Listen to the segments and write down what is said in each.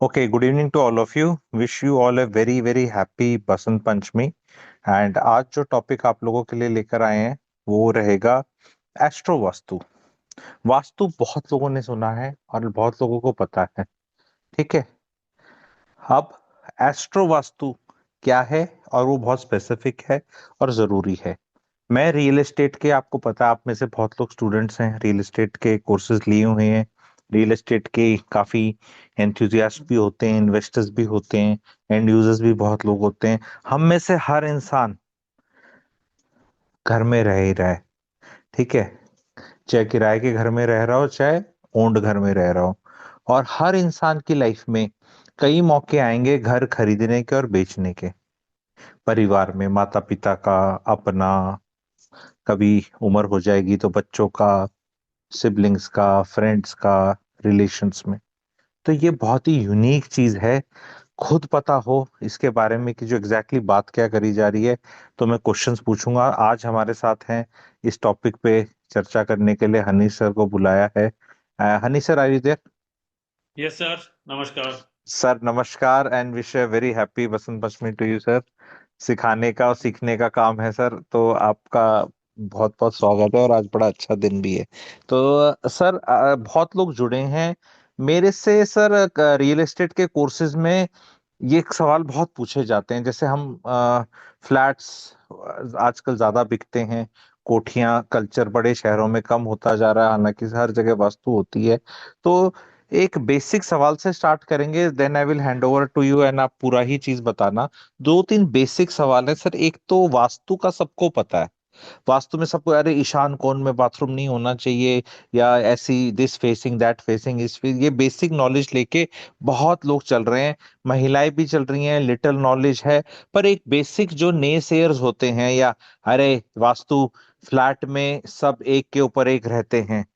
Okay, good evening to all of you. Wish you all a very very happy Basant Panchami. And आज जो topic आप लोगों के लिए लेकर आए हैं वो रहेगा एस्ट्रो वास्तु। वास्तु बहुत लोगों ने सुना है और बहुत लोगों को पता है। ठीक है। अब एस्ट्रो वास्तु क्या है और वो बहुत स्पेसिफिक है और जरूरी है। मैं रियल एस्टेट के, आपको पता है आप में से बहुत लोग स्टूडेंट्स हैं, रियल एस्टेट के कोर्सेज लिए हुए हैं। रियल एस्टेट के काफी एंथुजियास्ट भी होते हैं, इन्वेस्टर्स भी होते हैं, एंड यूजर्स भी बहुत लोग होते हैं। हम में से हर इंसान घर में रह ही रहा है। ठीक है। चाहे किराए के घर में रह रहा हो, चाहे ओन्ड घर में रह रहा हो। और हर इंसान की लाइफ में कई मौके आएंगे घर खरीदने के और बेचने के। परिवार में माता पिता का, अपना, कभी उम्र हो जाएगी तो बच्चों का, सिबलिंग्स का, फ्रेंड्स का, रिलेशंस में। तो ये बहुत ही यूनिक चीज है। खुद पता हो इसके बारे में कि जो एग्जैक्टली बात क्या करी जा रही है, तो मैं क्वेश्चंस पूछूंगा। आज हमारे साथ हैं इस टॉपिक पे चर्चा करने के लिए हनी सर को बुलाया है। Honey sir, are you there? Yes sir, नमस्कार। सर नमस्कार and wish a very happy Basant Panchami to you sir. सिखाने का और सीखने का काम है सर, तो आपका बहुत बहुत स्वागत है और आज बड़ा अच्छा दिन भी है। तो सर, बहुत लोग जुड़े हैं मेरे से सर। रियल एस्टेट के कोर्सेज में ये एक सवाल बहुत पूछे जाते हैं। जैसे हम फ्लैट्स आजकल ज्यादा बिकते हैं, कोठियां कल्चर बड़े शहरों में कम होता जा रहा है, हालांकि हर जगह वास्तु होती है। तो एक बेसिक सवाल से स्टार्ट करेंगे, then I will hand over to you and आप पूरा ही चीज बताना। दो तीन बेसिक सवाल है सर। एक तो वास्तु का सबको पता है। वास्तु में सबको, अरे ईशान कोण में बाथरूम नहीं होना चाहिए, या ऐसी दिस फेसिंग दैट फेसिंग इस, ये बेसिक नॉलेज लेके बहुत लोग चल रहे हैं। महिलाएं भी चल रही हैं, लिटिल नॉलेज है। पर एक बेसिक जो ने सेयर्स होते हैं, या अरे वास्तु फ्लैट में सब एक के ऊपर एक रहते हैं,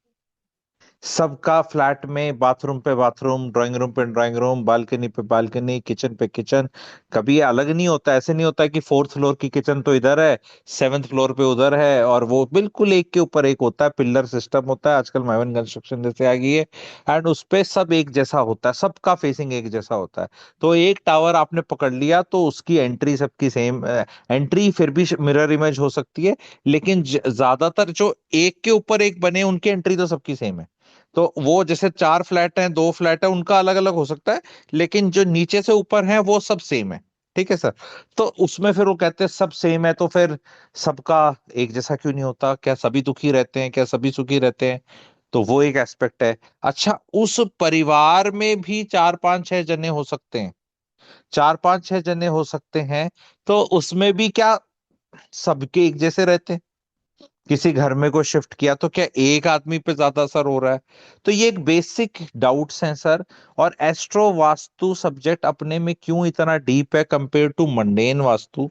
सबका फ्लैट में बाथरूम पे बाथरूम, ड्राइंग रूम पे ड्राइंग रूम, बालकनी पे बालकनी, किचन पे किचन, कभी अलग नहीं होता। ऐसे नहीं होता कि फोर्थ फ्लोर की किचन तो इधर है, सेवेंथ फ्लोर पे उधर है, और वो बिल्कुल एक के ऊपर एक होता है। पिलर सिस्टम होता है, आजकल माइवन कंस्ट्रक्शन जैसे आ गई है। एंड उस पे सब एक जैसा होता है, सबका फेसिंग एक जैसा होता है। तो एक टावर आपने पकड़ लिया तो उसकी एंट्री सबकी सेम। एंट्री फिर भी मिरर इमेज हो सकती है, लेकिन ज्यादातर जो एक के ऊपर एक बने उनकी एंट्री तो सबकी सेम है। तो वो जैसे चार फ्लैट हैं, दो फ्लैट है, उनका अलग अलग हो सकता है, लेकिन जो नीचे से ऊपर है वो सब सेम है। ठीक है सर। तो उसमें फिर वो कहते हैं सब सेम है, तो फिर सबका एक जैसा क्यों नहीं होता? क्या सभी दुखी रहते हैं? क्या सभी सुखी रहते हैं? तो वो एक एस्पेक्ट है। अच्छा, उस परिवार में भी चार पांच छह जने हो सकते हैं। चार पांच छह जने हो सकते हैं, तो उसमें भी क्या सबके एक जैसे रहते हैं? किसी घर में को शिफ्ट किया तो क्या एक आदमी पे ज्यादा असर हो रहा है? तो ये एक बेसिक डाउट्स हैं सर। और एस्ट्रो वास्तु सब्जेक्ट अपने में क्यों इतना डीप है कंपेयर टू मंडेन वास्तु,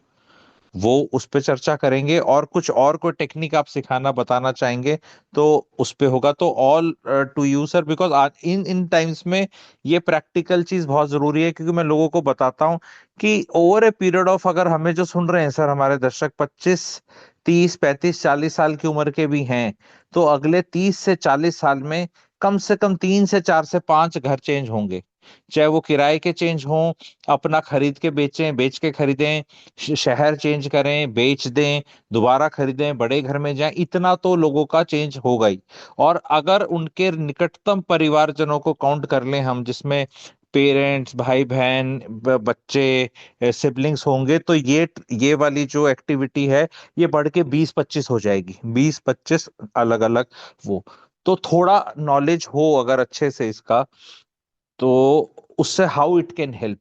वो उस पे चर्चा करेंगे। और कुछ और कोई टेक्निक आप सिखाना बताना चाहेंगे तो उस पे होगा। तो all to you sir, because आज इन इन टाइम्स में ये प्रैक्टिकल चीज बहुत जरूरी है। क्योंकि मैं लोगों को बताता हूँ कि ओवर ए पीरियड ऑफ, अगर हमें जो सुन रहे हैं सर, हमारे दर्शक 25 30 35 40 साल की उम्र के भी हैं, तो अगले 30 से 40 साल में कम से कम 3 से 4 से 5 घर चेंज होंगे। चाहे वो किराए के चेंज हों, अपना खरीद के बेचें, बेच के खरीदें, शहर चेंज करें, बेच दें, दोबारा खरीदें, बड़े घर में जाएं, इतना तो लोगों का चेंज होगा ही। और अगर उनके निकटतम परिवारजनों को काउंट कर लें हम, जिसमें पेरेंट्स, भाई बहन, बच्चे, सिबलिंग्स होंगे, तो ये वाली जो एक्टिविटी है ये बढ़ के 20 25 हो जाएगी। 20 25 अलग अलग वो। तो थोड़ा नॉलेज हो अगर अच्छे से इसका, तो उससे हाउ इट कैन हेल्प,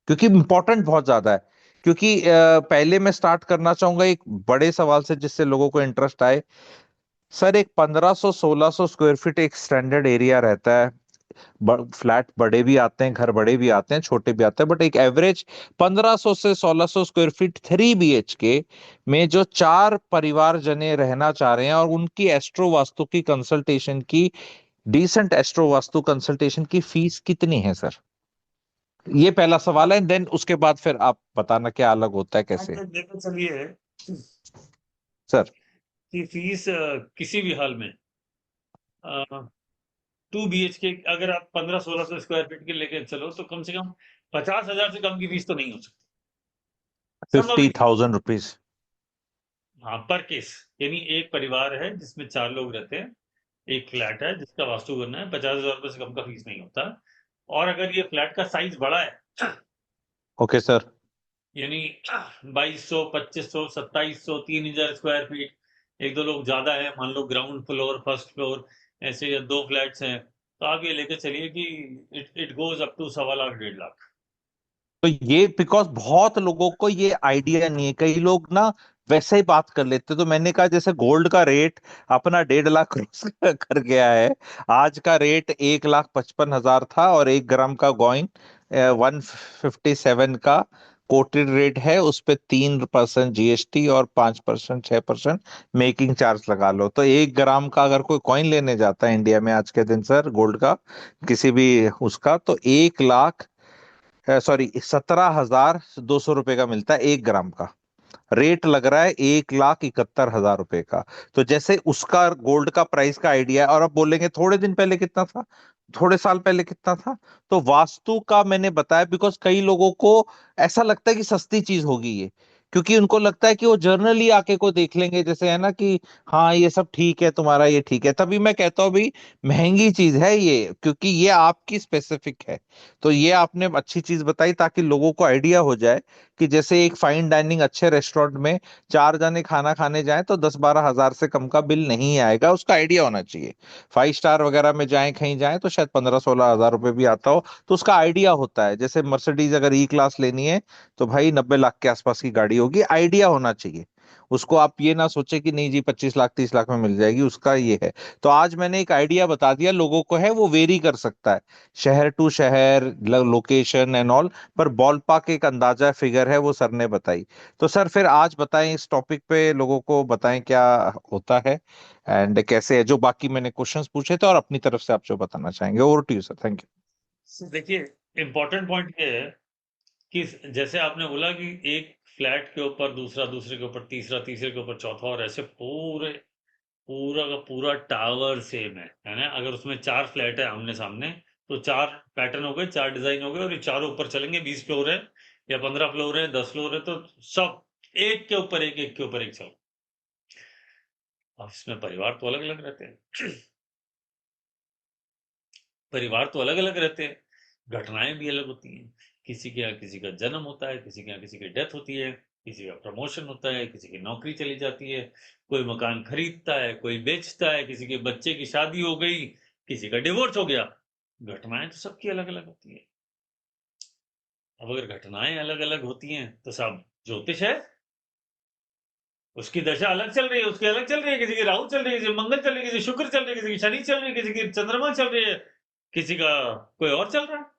क्योंकि इंपॉर्टेंट बहुत ज्यादा है। क्योंकि पहले मैं स्टार्ट करना चाहूंगा एक बड़े सवाल से जिससे लोगों को इंटरेस्ट आए। सर, एक 1500 1600 स्क्वायर फीट एक स्टैंडर्ड एरिया रहता है। फ्लैट बड़े भी आते हैं, घर बड़े भी आते हैं, छोटे भी आते हैं, बट एक एवरेज 1500 से 1600 स्क्वायर फीट 3 BHK में जो चार परिवार जने रहना चाह रहे हैं, और उनकी एस्ट्रो वास्तु की कंसल्टेशन की, डिसेंट एस्ट्रो वास्तु कंसल्टेशन की फीस कितनी है सर? ये पहला सवाल है, देन उसके बाद फिर आप बताना क्या अलग होता है हाँ, कैसे। तो देखो चलिए सर। कि फीस किसी भी हाल में 2 BHK अगर आप 1500-1600 स्क्वायर फीट के लेके चलो तो कम से कम 50,000 से कम की फीस तो नहीं हो सकती, संभव ही फिफ्टी नहीं है। थाउजेंड रुपीज हाँ, पर केस, यानी एक परिवार है जिसमें 4 लोग रहते हैं, एक फ्लैट है जिसका वास्तु करना है, 50,000 रुपये से कम का फीस नहीं होता। और अगर ये फ्लैट का साइज बड़ा है, ओके सर। यानी 2200, 2500, 2700, 3,000 स्क्वायर फीट, एक दो लोग ज्यादा है, मान लो ग्राउंड फ्लोर फर्स्ट फ्लोर ऐसे या 2 फ्लैट्स हैं, तो आप ये लेके चलिए कि it goes up to 1.25 lakh 1.5 lakh. तो ये बिकॉज बहुत लोगों को ये आइडिया नहीं है, कई लोग ना वैसे ही बात कर लेते, तो मैंने कहा जैसे गोल्ड का रेट अपना 1.5 लाख क्रॉस कर गया है। आज का रेट 1,55,000 था, और 1 ग्राम का कॉइन 157 का कोटेड रेट है। उस पे 3% जीएसटी और 5%, 6% मेकिंग चार्ज लगा लो। तो 1 ग्राम का अगर कोई कॉइन लेने जाता है इंडिया में आज के दिन सर, गोल्ड का किसी भी उसका, तो 1 लाख, सॉरी, 17,200 रुपये का मिलता है 1 ग्राम का। रेट लग रहा है 1,71,000 रुपए का। तो जैसे उसका गोल्ड का प्राइस का आइडिया है, और अब बोलेंगे थोड़े दिन पहले कितना था, थोड़े साल पहले कितना था। तो वास्तु का मैंने बताया बिकॉज कई लोगों को ऐसा लगता है कि सस्ती चीज होगी ये, क्योंकि उनको लगता है कि वो जर्नली आके को देख लेंगे, जैसे है ना कि हाँ ये सब ठीक है तुम्हारा, ये ठीक है। तभी मैं कहता हूँ भाई महंगी चीज है ये, क्योंकि ये आपकी स्पेसिफिक है। तो ये आपने अच्छी चीज बताई ताकि लोगों को आइडिया हो जाए कि जैसे एक फाइन डाइनिंग अच्छे रेस्टोरेंट में 4 जने खाना खाने जाएं तो 10-12 हजार से कम का बिल नहीं आएगा, उसका आइडिया होना चाहिए। 5 स्टार वगैरह में जाएं, कहीं जाएं तो शायद 15-16 हजार रुपए भी आता हो, तो उसका आइडिया होता है। जैसे मर्सिडीज अगर ई क्लास लेनी है तो भाई 90 लाख के आसपास की गाड़ी होगी, आइडिया होना चाहिए उसको। आप ये ना सोचे कि नहीं जी 25 लाख 30 लाख में मिल जाएगी, उसका ये है। तो आज मैंने एक आइडिया बता दिया लोगों को, है वो वेरी कर सकता है शहर टू शहर, लोकेशन एंड ऑल, पर बॉल पार्क एक अंदाजा फिगर है वो सर ने बताई। तो सर फिर आज बताएं इस टॉपिक पे, लोगों को बताएं क्या होता है एंड कैसे है, जो बाकी मैंने क्वेश्चंस पूछे थे और अपनी तरफ से आप जो बताना चाहेंगे। Over to you sir, thank you. देखिए, इम्पोर्टेंट पॉइंट ये है कि जैसे आपने बोला कि एक फ्लैट के ऊपर दूसरा, दूसरे के ऊपर तीसरा, तीसरे के ऊपर चौथा, और ऐसे पूरे पूरा का पूरा टावर सेम है ना। अगर उसमें 4 फ्लैट है आमने सामने, तो 4 पैटर्न हो गए, 4 डिजाइन हो गए, और ये चारों ऊपर चलेंगे। 20 फ्लोर है या 15 फ्लोर है, 10 फ्लोर है, तो सब एक के ऊपर एक, एक के ऊपर एक चल। अब इसमें परिवार तो अलग अलग रहते हैं। परिवार तो अलग अलग रहते हैं, घटनाएं भी अलग होती हैं। किसी के यहाँ किसी का जन्म होता है, किसी के यहाँ किसी की डेथ होती है, किसी का प्रमोशन होता है, किसी की नौकरी चली जाती है, कोई मकान खरीदता है, कोई बेचता है, किसी के बच्चे की शादी हो गई, किसी का डिवोर्स हो गया। घटनाएं तो सबकी अलग अलग होती है। अब अगर घटनाएं अलग अलग होती हैं तो सब ज्योतिष है, उसकी दशा अलग चल रही है, उसकी अलग चल रही है, किसी की राहु चल रही है, किसी की मंगल चल रही है, किसी की शुक्र चल रही है, किसी की शनि चल रही है, किसी की चंद्रमा चल रही है, किसी का कोई और चल रहा है।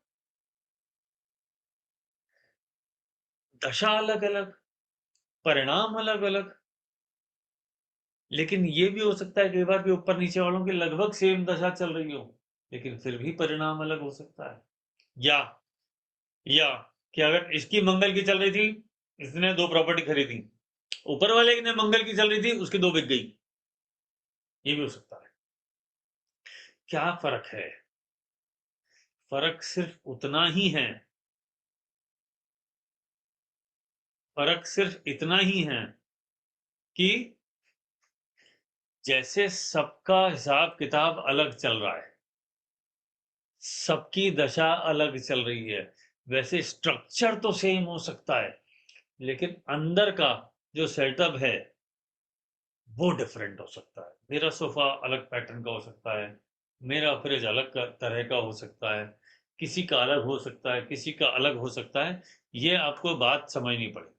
दशा अलग अलग, परिणाम अलग अलग। लेकिन ये भी हो सकता है कई बार कि ऊपर नीचे वालों की लगभग सेम दशा चल रही हो, लेकिन फिर भी परिणाम अलग हो सकता है। या या कि अगर इसकी मंगल की चल रही थी, इसने 2 प्रॉपर्टी खरीदी, ऊपर वाले की ने मंगल की चल रही थी, उसकी 2 बिक गई। ये भी हो सकता है। क्या फर्क है? फर्क सिर्फ उतना ही है, फर्क सिर्फ इतना ही है कि जैसे सबका हिसाब किताब अलग चल रहा है, सबकी दशा अलग चल रही है, वैसे स्ट्रक्चर तो सेम हो सकता है, लेकिन अंदर का जो सेटअप है वो डिफरेंट हो सकता है। मेरा सोफा अलग पैटर्न का हो सकता है, मेरा फ्रिज अलग तरह का हो सकता है, किसी का अलग हो सकता है, किसी का अलग हो सकता है। ये आपको बात समझनी पड़ेगी।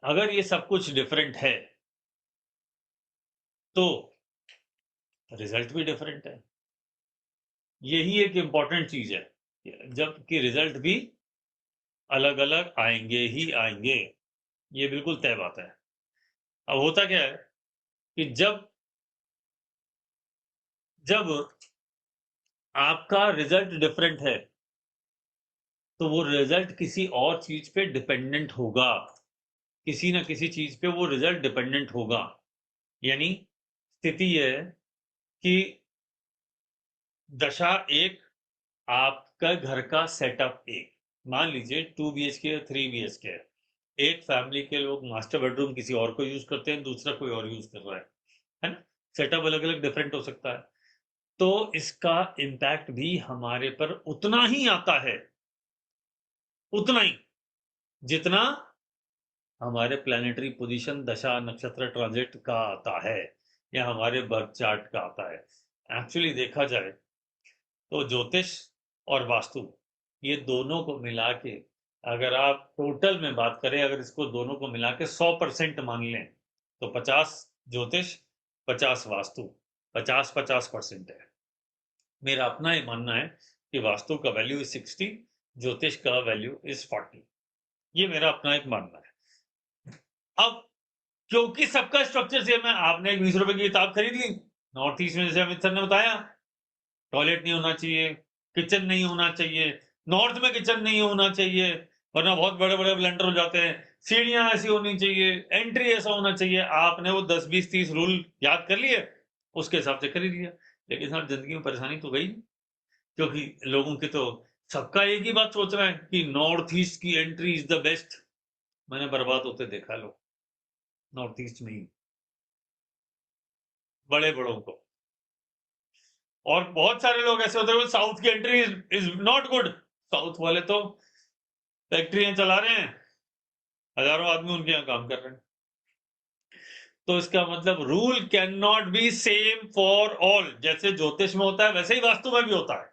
अगर ये सब कुछ डिफरेंट है तो रिजल्ट भी डिफरेंट है। यही एक इंपॉर्टेंट चीज है, जबकि रिजल्ट भी अलग अलग आएंगे ही आएंगे, ये बिल्कुल तय बात है। अब होता क्या है कि जब जब आपका रिजल्ट डिफरेंट है तो वो रिजल्ट किसी और चीज पे डिपेंडेंट होगा, किसी ना किसी चीज पे वो रिजल्ट डिपेंडेंट होगा। यानी स्थिति यह है कि दशा एक, आपका घर का सेटअप एक। मान लीजिए 2 BHK 3 BHK है। एक फैमिली के लोग मास्टर बेडरूम किसी और को यूज करते हैं, दूसरा कोई और यूज कर रहा है ना। सेटअप अलग अलग डिफरेंट हो सकता है। तो इसका इम्पैक्ट भी हमारे पर उतना ही आता है, उतना ही जितना हमारे प्लानिटरी पोजीशन, दशा, नक्षत्र, ट्रांजिट का आता है, या हमारे बर्थ चार्ट का आता है। एक्चुअली देखा जाए तो ज्योतिष और वास्तु, ये दोनों को मिला के, अगर आप टोटल में बात करें, अगर इसको दोनों को मिला के 100% मान लें, तो 50 ज्योतिष, 50 वास्तु, 50-50% है। मेरा अपना ये मानना है कि वास्तु का वैल्यू इज 60, ज्योतिष का वैल्यू इज 40। ये मेरा अपना एक मानना है। अब क्योंकि सबका स्ट्रक्चर सेम है, आपने एक 20 रुपए की किताब खरीद ली, नॉर्थ ईस्ट में जैसे अमित सर ने बताया, टॉयलेट नहीं होना चाहिए, किचन नहीं होना चाहिए, नॉर्थ में किचन नहीं होना चाहिए, वरना बहुत बड़े बड़े ब्लंडर हो जाते हैं, सीढ़ियां ऐसी होनी चाहिए, एंट्री ऐसा होना चाहिए। आपने वो 10-20-30 रूल याद कर लिए, उसके हिसाब से खरीद लिया। लेकिन सर जिंदगी में परेशानी तो गई, क्योंकि लोगों की तो सबका एक ही बात सोच रहा है कि नॉर्थ ईस्ट की एंट्री इज द बेस्ट। मैंने बर्बाद होते देखा लोग नॉर्थ ईस्ट में ही, बड़े बड़ों को। और बहुत सारे लोग ऐसे होते हैं साउथ की entry is not good. South वाले तो फैक्ट्रियां चला रहे हैं, हजारों आदमी उनके यहाँ काम कर रहे हैं। तो इसका मतलब rule can not be same for all. जैसे ज्योतिष में होता है वैसे ही वास्तु में भी होता है।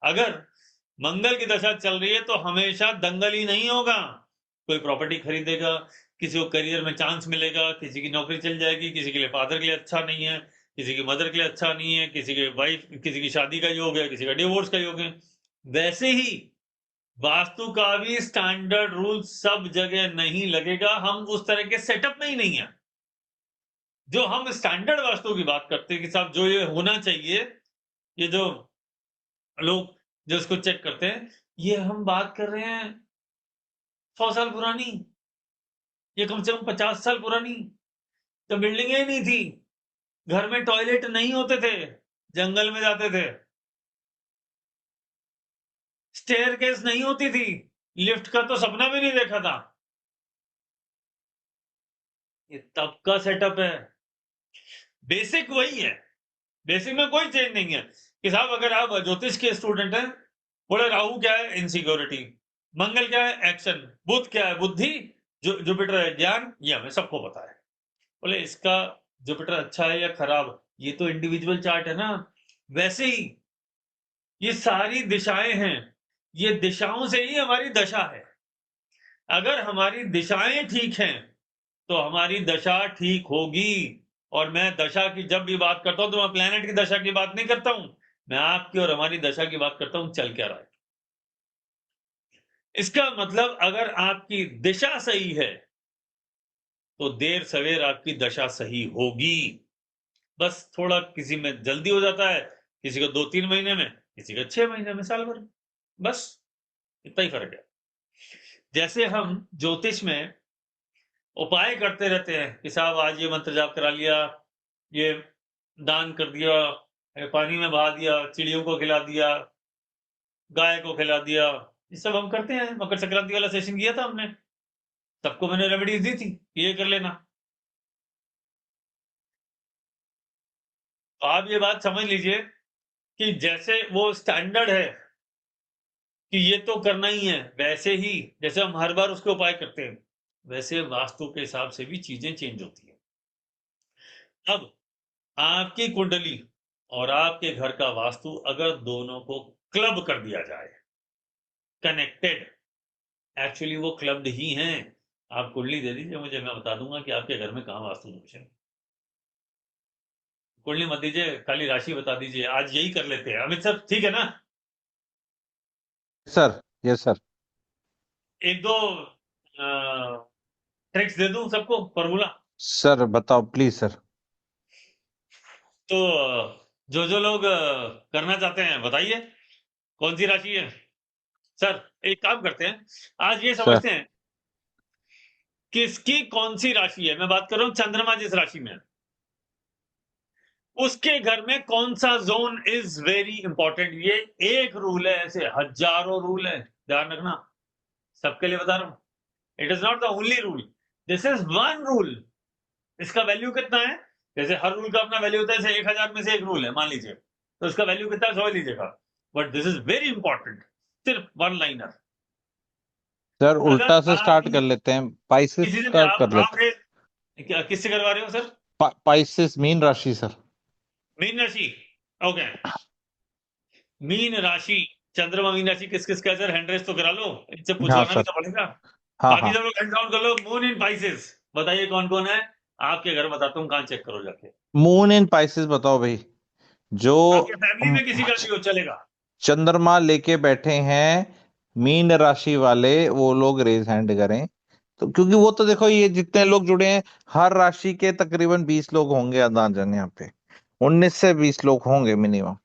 अगर मंगल की दशा चल रही है तो हमेशा दंगल ही नहीं होगा। कोई प्रॉपर्टी खरीदेगा, किसी को करियर में चांस मिलेगा, किसी की नौकरी चल जाएगी, किसी के लिए फादर के लिए अच्छा नहीं है, किसी की मदर के लिए अच्छा नहीं है, किसी के वाइफ, किसी की शादी का योग है, किसी का डिवोर्स का योग है। वैसे ही वास्तु का भी स्टैंडर्ड रूल सब जगह नहीं लगेगा। हम उस तरह के सेटअप में ही नहीं है। जो हम स्टैंडर्ड वास्तु की बात करते हैं कि साहब जो ये होना चाहिए, ये जो लोग जो इसको चेक करते हैं, ये हम बात कर रहे हैं 100 साल पुरानी, ये कम से कम 50 साल पुरानी। तो बिल्डिंगें ही नहीं थी, घर में टॉयलेट नहीं होते थे, जंगल में जाते थे, स्टेयर केस नहीं होती थी, लिफ्ट का तो सपना भी नहीं देखा था। ये तब का सेटअप है। बेसिक वही है, बेसिक में कोई चेंज नहीं है। कि साहब अगर आप ज्योतिष के स्टूडेंट हैं, बोले राहु क्या है, इनसिक्योरिटी, मंगल क्या है, एक्शन, बुध क्या है, बुद्धि, जुपिटर है, ज्ञान, ये हमें सबको पता है। बोले इसका जुपिटर अच्छा है या खराब, ये तो इंडिविजुअल चार्ट है ना। वैसे ही ये सारी दिशाएं हैं, ये दिशाओं से ही हमारी दशा है। अगर हमारी दिशाएं ठीक हैं तो हमारी दशा ठीक होगी। और मैं दशा की जब भी बात करता हूं तो मैं प्लेनेट की दशा की बात नहीं करता हूं, मैं आपकी और हमारी दशा की बात करता हूं, चल क्या रहा है। इसका मतलब अगर आपकी दिशा सही है तो देर सवेर आपकी दशा सही होगी। बस थोड़ा किसी में जल्दी हो जाता है, किसी को 2-3 महीने में, किसी को 6 महीने में, साल भर में। बस इतना ही फर्क है। जैसे हम ज्योतिष में उपाय करते रहते हैं कि साहब आज ये मंत्र जाप करा लिया, ये दान कर दिया, ये पानी में बहा दिया, चिड़ियों को खिला दिया, गाय को खिला दिया, ये सब हम करते हैं। मकर संक्रांति वाला सेशन किया था हमने, सबको मैंने रेमेडीज दी थी, ये कर लेना। तो आप ये बात समझ लीजिए कि जैसे वो स्टैंडर्ड है कि ये तो करना ही है, वैसे ही जैसे हम हर बार उसके उपाय करते हैं, वैसे वास्तु के हिसाब से भी चीजें चेंज होती है। अब आपकी कुंडली और आपके घर का वास्तु अगर दोनों को क्लब कर दिया जाए, कनेक्टेड, एक्चुअली वो क्लब्ड ही हैं। आप कुंडली दे दीजिए मुझे, मैं बता दूंगा कि आपके घर में कहाँ वास्तु दोष है। कुंडली मत दीजिए, खाली राशि बता दीजिए, आज यही कर लेते हैं अमित सर, ठीक है ना। सर। Yes sir. एक दो ट्रिक्स दे दूं सबको, फॉर्मूला। सर बताओ प्लीज सर। तो जो जो लोग करना चाहते हैं बताइए कौन सी राशि है। सर एक काम करते हैं, आज ये सर। समझते हैं किसकी कौन सी राशि है। मैं बात कर रहा हूं चंद्रमा जिस राशि में है, उसके घर में कौन सा जोन इज वेरी इंपॉर्टेंट। ये एक रूल है, ऐसे हजारों रूल है, ध्यान रखना, सबके लिए बता रहा हूं। It is not the only rule, this is one rule. इसका वैल्यू कितना है, जैसे हर रूल का अपना वैल्यू होता है, जैसे 1000 में से एक रूल है मान लीजिए, तो इसका वैल्यू कितना समझ लीजिएगा। But this is very important, सिर्फ वन लाइनर। सर अगर उल्टा से स्टार्ट आपकी कर लेते हैं, पाइसेस किसी से भी स्टार्ट कर आप लेते किससे करवा रहे हो सर? हैं। पाइसेस मीन राशि सर। मीन राशि, ओके। मीन राशि, चंद्रमा मीन राशि किस किस का है सर? हैंड रेस तो करा लो, इनसे हाँ पूछवाना भी सर। तो पड़ेगा। हाँ बाकी हाँ। सब लोग हैंड काउंट कर लो। मून इन पाइसेस, बताइए कौन कौन है। आपके घर बताता हूँ, कहाँ चेक करो जाके। मून इन पाइसेस बताओ भाई। जो आपके फैमिली अम, में किसी का भी हो चलेगा। चंद्रमा लेके बैठे हैं मीन राशि वाले, वो लोग रेज हैंड करें। तो क्योंकि वो तो देखो, ये जितने लोग जुड़े हैं, हर राशि के तकरीबन 20 लोग होंगे अंदाजन यहाँ पे। 19 से 20 लोग होंगे मिनिमम।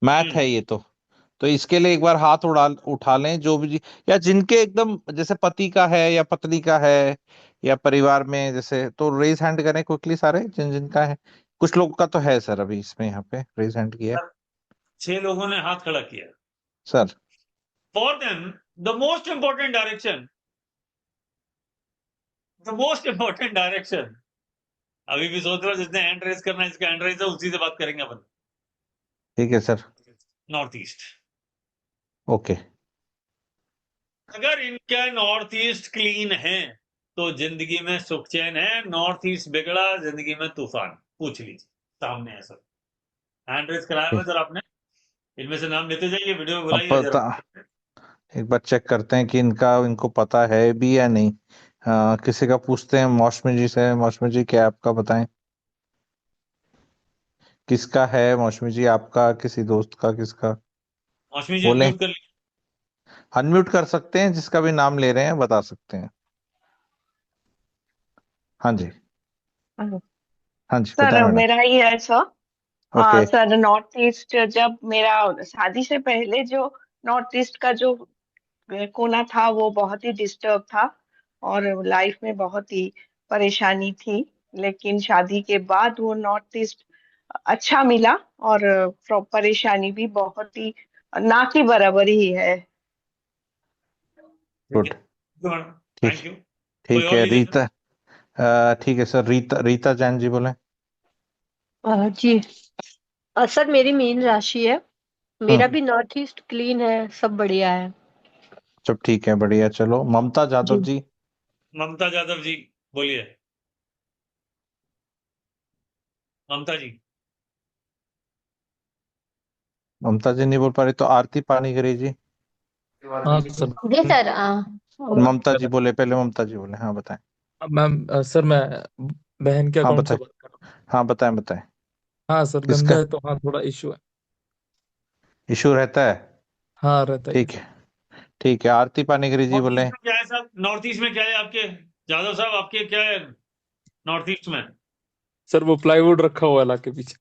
मैथ है हम्म। ये तो इसके लिए एक बार हाथ उड़ा उठा लें जो भी या जिनके एकदम जैसे पति का है या पत्नी का है या परिवार में जैसे, तो रेज हैंड करें क्विकली सारे जिन जिनका है। कुछ लोगों का तो है सर, अभी इसमें यहाँ पे रेज हैंड किया है। सर 6 लोगों ने हाथ खड़ा किया। Sir for them the most important direction, the most important direction, अभी भी सोच रहे हो जिसने हैंड रेस करना है, इसका हैंड रेस है, उसी से बात करेंगे अपन। ठीक है सर। North east. ओके। अगर इनका नॉर्थ ईस्ट क्लीन है तो जिंदगी में सुख चैन है। नॉर्थ ईस्ट बिगड़ा, जिंदगी में तूफान। पूछ लीजिए, सामने है सब। हैंड रेस कराया हुआ है सर आपने, इनमें से नाम लेते जाइए, वीडियो में अब बुलाइए पता, जरा। एक बार चेक करते हैं कि इनको पता है भी या नहीं। किसी का पूछते हैं, मौसमी जी से। मौसमी जी क्या आपका बताएं, किसका है मौसमी जी, आपका, किसी दोस्त का, किसका? मौसमी जी बोले, अनम्यूट कर लीजिए। अनम्यूट कर सकते हैं, जिसका भी नाम ले रहे हैं बता सकते हैं। हाँ जी। हाँ जी बताएं सर मैडम। मेरा ये है sir. Okay. Sir north east, जब मेरा शादी से पहले जो नॉर्थ ईस्ट का जो कोना था वो बहुत ही डिस्टर्ब था, और लाइफ में बहुत ही परेशानी थी। लेकिन शादी के बाद वो नॉर्थ ईस्ट अच्छा मिला, और परेशानी भी बहुत ही ना की बराबर ही है। ठीक है, गुड। मैडम, ठीक। Thank you. कोई ठीक और है लीजिए सर। रीता। ठीक है सर, रीता रीता जैन जी बोले। जी। सर मेरी मीन राशि है। मेरा हम्म। भी नॉर्थ ईस्ट क्लीन है, सब बढ़िया है। सब ठीक है, बढ़िया। चलो ममता जी। जादव जी। ममता यादव जी, बोलिए। ममता जी। ममता जी नहीं बोल पा रही तो आरती पानीग्री जी। हाँ सर। जी सर। ममता जी बोले पहले, ममता जी बोले, हाँ बताएं। मैम सर मैं बहन के हाँ अकाउंट से बताएं। बात कर रहा हूँ। हाँ बताएं बताएं। हाँ सर, गंदा किसका है तो हाँ थोड़ा इशू है। इशू रहता है? हाँ रहता ही है ठीक सर। है। ठीक है, आरती पानीग्री जी नॉर्थ ईस्ट बोले। में क्या है साहब? नॉर्थ ईस्ट में क्या है आपके, यादव साहब, आपके क्या है नॉर्थ ईस्ट में? सर वो प्लाईवुड रखा हुआ है ला के पीछे,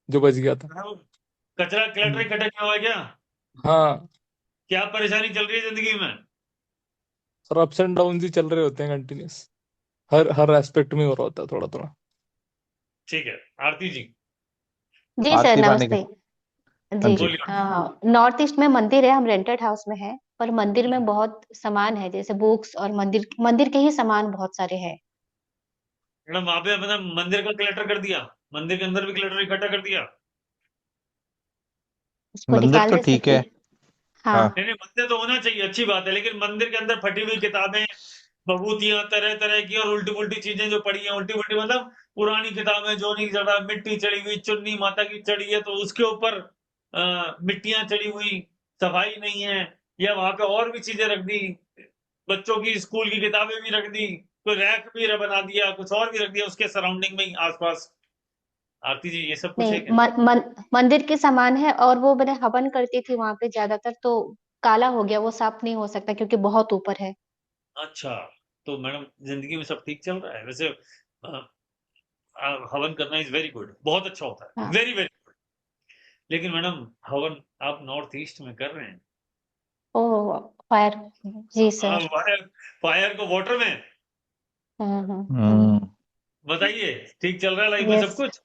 जो बच गया था। कचरा क्लटर इकट्ठा किया हुआ है क्या? हाँ क्या परेशानी चल रही है जिंदगी में? सर, अप्स एंड डाउन ही चल रहे होते हैं कंटिन्यूस। हर हर एस्पेक्ट में हो रहा होता है थोड़ा थोड़ा। ठीक है, आरती जी जी सर, आरती पानीग्री। नमस्ते। हाँ जी। जी। बोलिए। नॉर्थ ईस्ट में मंदिर है, हम रेंटेड हाउस में है। पर मंदिर में बहुत सामान है, जैसे बुक्स, और मंदिर मंदिर के ही सामान बहुत सारे हैं। मैडम वहां पे मतलब मंदिर का क्लटर कर दिया, मंदिर के अंदर भी क्लटर इकट्ठा कर दिया? उसको मंदिर निकाल तो दे ठीक सकते है। हैं। हाँ। हाँ। नहीं नहीं, मंदिर तो होना चाहिए, अच्छी बात है, लेकिन मंदिर के अंदर फटी हुई किताबें, बबूतियां, तरह तरह की और उल्टी पुल्टी चीजें जो पड़ी हैं, उल्टी पुल्टी मतलब पुरानी किताबें जो नहीं जरा मिट्टी चढ़ी हुई, चुन्नी माता की चढ़ी है तो उसके ऊपर मिट्टियां चढ़ी हुई, सफाई नहीं है, या वहां पे और भी चीजें रख दी, बच्चों की स्कूल की किताबें भी रख दी, कोई रैक भी बना दिया, कुछ और भी रख दिया उसके सराउंडिंग में ही आसपास। आरती जी ये सब कुछ है नहीं, क्या? मंदिर के सामान है, और वो मैंने हवन करती थी वहां पे ज्यादातर, तो काला हो गया, वो साफ नहीं हो सकता क्योंकि बहुत ऊपर है। अच्छा, तो मैडम जिंदगी में सब ठीक चल रहा है वैसे। हवन करना इज वेरी गुड, बहुत अच्छा होता है, हाँ। Very very good. लेकिन मैडम हवन आप नॉर्थ ईस्ट में कर रहे हैं, ओ, फायर। जी आप सर। फायर, फायर को वाटर में, हम्म। हम्म। बताइए ठीक चल रहा है लाइफ में सब यस। कुछ?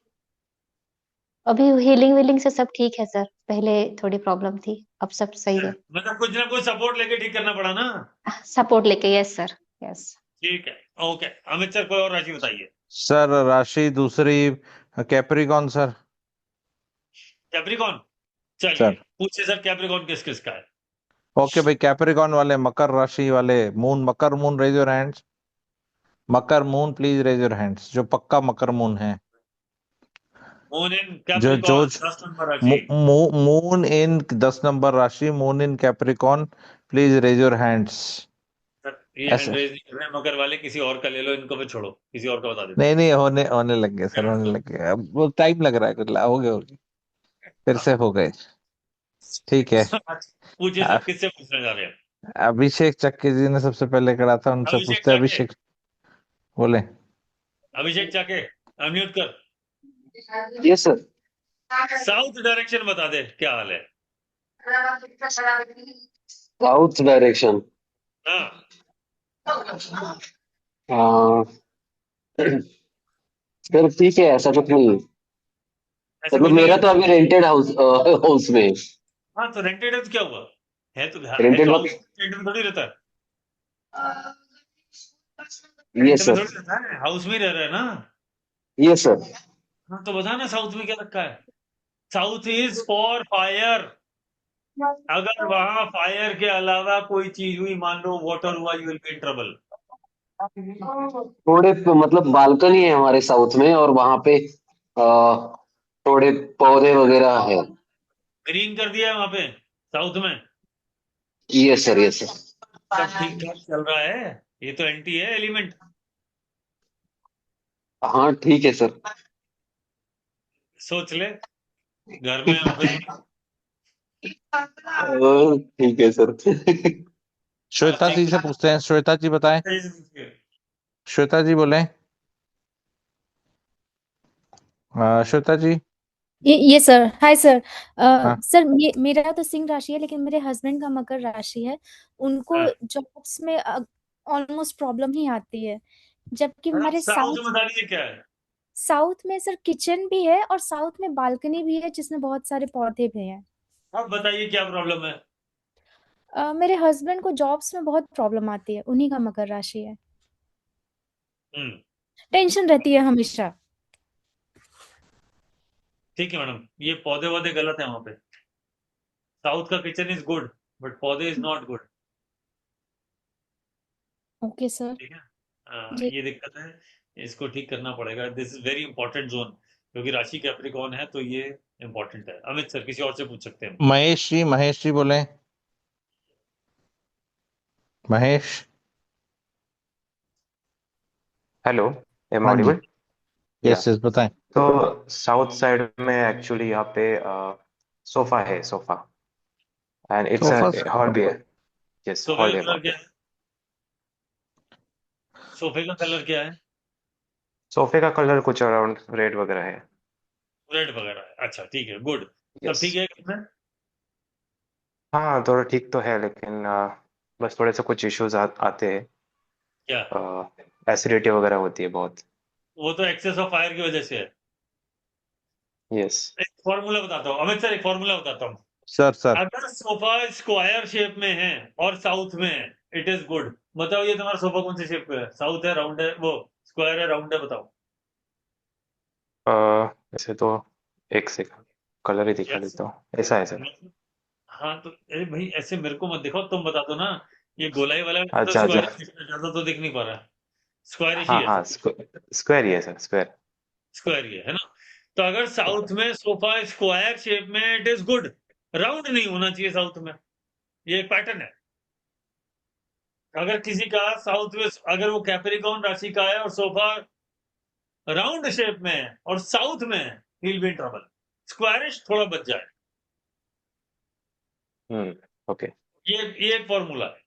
अभी हीलिंग वीलिंग से सब ठीक है सर, पहले थोड़ी प्रॉब्लम थी, अब सब सही है। मतलब कुछ ना कुछ सपोर्ट लेके ठीक करना पड़ा ना। सपोर्ट लेके, यस सर, यस। ठीक है, ओके। अमित सर, कोई और राशि बताइए। सर राशि दूसरी कैप्रिकॉन सर। कैप्रिकॉन, चलिए सर पूछिए सर, कैप्रिकॉन किस किस का है। ओके भाई, कैप्रिकॉन वाले, मकर राशि वाले, मून, मकर मून, रेज योर हैंड्स। मकर moon, please raise your hands, जो पक्का मकर मून है। मून इन जो जो कैप्रिकॉन 10 नंबर राशि। मून इन 10 नंबर राशि, moon in Capricorn, please raise your hands. Sir ये ऐसे हैंड रेज नहीं कर रहे हैं मकर वाले, किसी और का ले लो, इनको भी छोड़ो, किसी और का बता देता नहीं नहीं, होने होने लग गए सर, होने हूँ। लग गए, अब वो टाइम लग रहा है, कुछ हो गए फिर से हो गए। ठीक है। पूछिए सर, अ- किससे पूछने जा रहे हैं। अभिषेक चक्की जी ने सबसे पहले करा था, उनसे अभिषेक पूछते हैं। चाके, अभिषेक बोले। अभिषेक चाके, अनम्यूट कर। Yes sir. साउथ डायरेक्शन बता दे, क्या हाल है। South direction. हाँ, सर ठीक है, ऐसा कुछ नहीं है। ऐसा मतलब कुछ नहीं मेरा है। तो अभी रेंटेड हाउस में हाँ तो रेंटेड है तो क्या हुआ, है तो रेंटेड हाउस मतलब। रेंट में थोड़ी रहता है। रेंट यस में सर। थोड़ी रहता है, हाउस में ही रह रहा है ना। Yes sir. हाँ तो बता ना, साउथ में क्या रखा है। South is for fire. अगर वहां फायर के अलावा कोई चीज हुई, मान लो वाटर हुआ, you will be in trouble. थोड़े मतलब बालकनी है हमारे साउथ में, और वहां पे थोड़े पौधे वगैरह है। ग्रीन कर दिया है वहां पे, साउथ में। Yes sir, yes sir. सब ठीक ठाक चल रहा है। ये तो एंटी है एलिमेंट। हाँ ठीक है सर। सोच ले, घर में ऑफिस में। ठीक है सर। श्वेता जी से पूछते हैं, श्वेता जी बताएं। श्वेता जी बोले। श्वेता जी। ये सर, हाय सर। हाँ सर मेरा तो सिंह राशि है, लेकिन मेरे हस्बैंड का मकर राशि है। उनको हाँ। जॉब्स में ऑलमोस्ट प्रॉब्लम ही आती है, जबकि और आप हमारे साउथ साउथ में बता दीजिए क्या है। साउथ में सर किचन भी है, और साउथ में बालकनी भी है जिसमें बहुत सारे पौधे भी हैं। आप बताइए क्या प्रॉब्लम है। मेरे हस्बैंड को जॉब्स में बहुत प्रॉब्लम आती है, उन्हीं का मकर राशि है। हम्म, टेंशन रहती है हमेशा। ठीक है मैडम, ये पौधे वौधे गलत है वहां पे। साउथ का किचन इज गुड, बट पौधे is not good. Okay sir. ठीक है। जी। ये दिक्कत है, इसको ठीक करना पड़ेगा। This is very important zone, क्योंकि राशि कैप्रिकॉर्न है तो ये इंपॉर्टेंट है। अमित सर, किसी और से पूछ सकते हैं। महेश जी, महेश जी बोले। महेश। हेलो, एम हाँ जी। ऑडिबल? या यस यस, बताएं। तो साउथ साइड में एक्चुअली यहाँ पे सोफा है, sofa, and it's sofa. Hall भी है। यस, सोफे हॉल का है कलर वहाँ क्या पे। है। सोफे का कलर क्या है। सोफे का कलर कुछ अराउंड रेड वगैरह है। रेड वगैरह है, अच्छा ठीक है, गुड। सब यस। ठीक है घर में? हाँ, थोड़ा ठीक तो है, लेकिन बस थोड़े से कुछ इश्यूज आते हैं। क्या। एसिडिटी वगैरह होती है बहुत। वो तो एक्सेस ऑफ फायर की वजह से है। यस। एक फॉर्मूला बताता हूँ अमित सर, एक फॉर्मूला बताता हूँ। Sir sir. अगर सोफा स्क्वायर शेप में है और साउथ में है, इट इज गुड। बताओ ये तुम्हारा सोफा कौन सी शेप का है, साउथ है, राउंड है, वो स्क्वायर है, राउंड है, बताओ। वैसे तो एक सेकंड, कलर ही दिखा यस। देता हूँ। ऐसा है सर। हाँ तो अरे भाई, ऐसे मेरे को मत दिखाओ, तुम बता दो ना। ये गोलाई वाला तो अच्छा अच्छा। स्क्वायर ज्यादा तो दिख नहीं पा रहा है। स्क्वायर ही हाँ है हाँ, सब। स्क्वायर ही है सर, स्क्वायर। स्क्वायर ही है ना। तो अगर साउथ में सोफा स्क्वायर शेप में, इट इज गुड। राउंड नहीं होना चाहिए साउथ में, ये एक पैटर्न है। अगर किसी का साउथ में, अगर वो कैप्रिकॉर्न राशि का है और सोफा राउंड शेप में है और साउथ में है, he will be in trouble. Squarish थोड़ा बच जाए। ओके। ये एक फॉर्मूला है।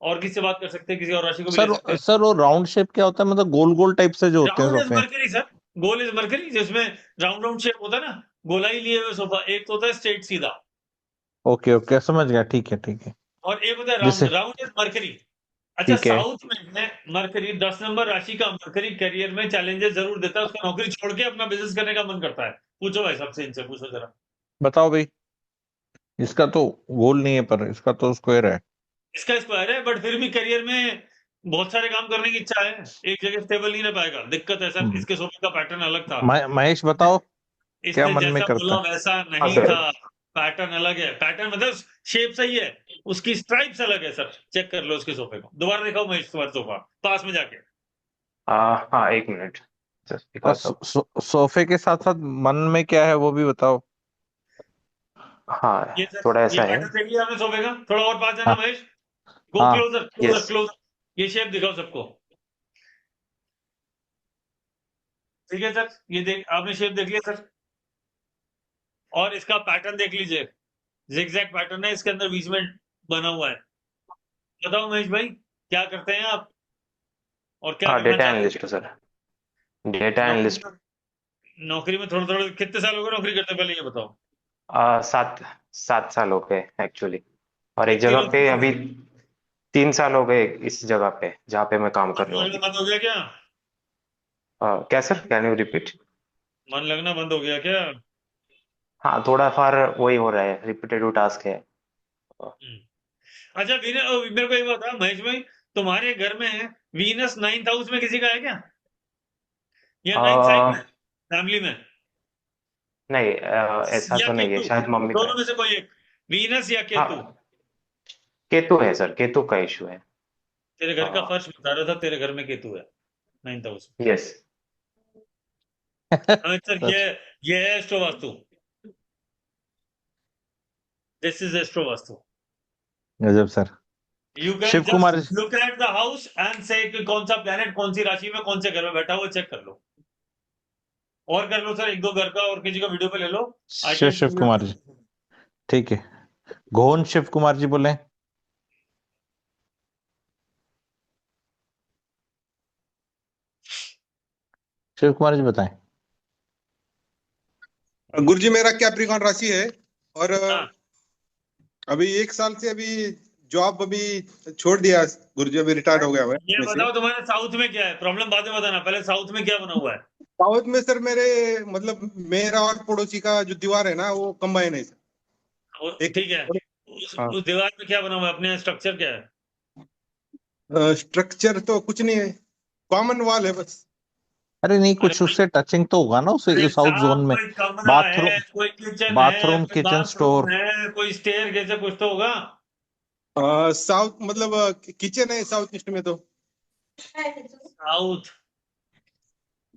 और किसी से बात कर सकते हैं, किसी और राशि को भी ले सकते सर हैं। सर, वो राउंड शेप क्या होता है, मतलब गोल गोल टाइप से जो होते हैं राउंड इज सोफे। Mercury sir. Goal is mercury, जिसमें राउंड राउंड शेप होता है ना, गोलाई लिए हुए सोफा। एक तो होता है स्ट्रेट सीधा, ओके ओके, समझ गया, ठीक है ठीक है। और एक होता है राउंड। जैसे। Round is mercury. अच्छा, ठीक है। साउथ में है मरकरी, 10 नंबर राशि का मरकरी करियर में चैलेंजेस जरूर देता है, उसका नौकरी छोड़ के अपना बिजनेस करने का मन करता है। पूछो भाई साहब से, इनसे पूछो जरा। बताओ भाई। इसका तो गोल नहीं है, पर इसका तो स्क्वायर है। इसका स्क्वायर है, बट फिर भी करियर में बहुत सारे काम करने की इच्छा है, एक जगह स्टेबल नहीं रह पाएगा, दिक्कत है सर। इसके सोफे का पैटर्न अलग था, महेश बताओ, क्या इसने मन में जैसा करता बोला है? वैसा हाँ नहीं सर। था। पैटर्न अलग है, पैटर्न मतलब शेप सही है, उसकी स्ट्राइप्स अलग है सर। चेक कर लो उसके सोफे को, दोबारा दिखाओ महेश तुम्हारा सोफा पास में जाके। हाँ, एक मिनट, जस्ट और बिकॉज ऑफ। सोफे के साथ साथ मन में क्या है वो भी बताओ। हाँ, ये सर, थोड़ा ये ऐसा है। पैटर्न देख लिया आपने सोफे का? थोड़ा और पास जाना हाँ महेश, गो हाँ। Closer closer yes. क्लोजर। ये शेप दिखाओ सबको। ठीक है सर, ये देख, आपने शेप देख लिया सर, और इसका पैटर्न देख लीजिए, जिगजैग पैटर्न है इसके अंदर, बीच में बना हुआ है। बताओ महेश भाई, क्या करते हैं आप और क्या हाँ, करना डेटा चाहते एनालिस्ट हैं? हो सर, डेटा नौकरी एनालिस्ट। में, नौकरी में थोड़ा थोड़ा कितने साल हो गए नौकरी करते, पहले ये बताओ। 7 साल हो गए एक्चुअली, और एक कितनी जगह रोज पे की? अभी 3 साल हो गए इस जगह पे जहाँ पे मैं काम कर मन रहा हूँ लगना अभी। बंद हो गया क्या? क्या सर, कैन यू रिपीट? मन लगना बंद हो गया क्या? हाँ, थोड़ा फार वही हो रहा है, रिपीटेटिव टास्क है। अच्छा मेरे को एक बात बता महेश भाई, तुम्हारे घर में वीनस 9th हाउस में किसी का है क्या, या 9th साइड में, अ, फैमिली में, नहीं, ऐसा या तो नहीं है, केतु, शायद मम्मी का दोनों है। में से कोई एक, वीनस या केतु? हाँ, केतु है सर, केतु का इशू है। तेरे घर का फर्श बता रहा था, तेरे घर में केतु है 9th हाउस में। यस। अमित सर, ये है astro vastu, this is astro vastu. गजब sir. You can Shiv Kumar. Just look at the house and say कि कौन सा प्लेनेट कौन सी राशि में कौन से घर में बैठा हुआ, चेक कर लो। और कर लो सर, एक दो घर का और किसी का वीडियो पे ले लो। आई शिव कैन शिव कुमार जी, ठीक है। घोन शिव कुमार जी बोले। शिव कुमार जी बताएं। गुरुजी मेरा कैप्रिकॉर्न राशि है, और हाँ, अभी 1 साल से अभी जॉब अभी छोड़ दिया गुरुजी, अभी रिटायर्ड हो गया मैं ये इसमें से। बताओ तुम्हारे साउथ में क्या है प्रॉब्लम, बाद में बताना, पहले साउथ में क्या बना हुआ है? साउथ में सर मेरे मतलब मेरा और पड़ोसी का जो दीवार है ना वो कंबाइन है सर। एक ठीक है, उस दीवार में क्या बना हुआ है, अपने स्ट्रक्चर क्या है? स्ट्रक्चर तो कुछ नहीं है, कॉमन वॉल है बस। अरे नहीं, अरे कुछ उससे टचिंग तो होगा ना उसे साउथ साहब, जोन में। कोई कमरा है, बाथरूम, कोई किचन है, बाथरूम, कोई किचन, बाथरूम स्टोर। है, कोई स्टेयर कैसे, कुछ तो होगा। साउथ मतलब किचन है साउथ ईस्ट में, तो साउथ,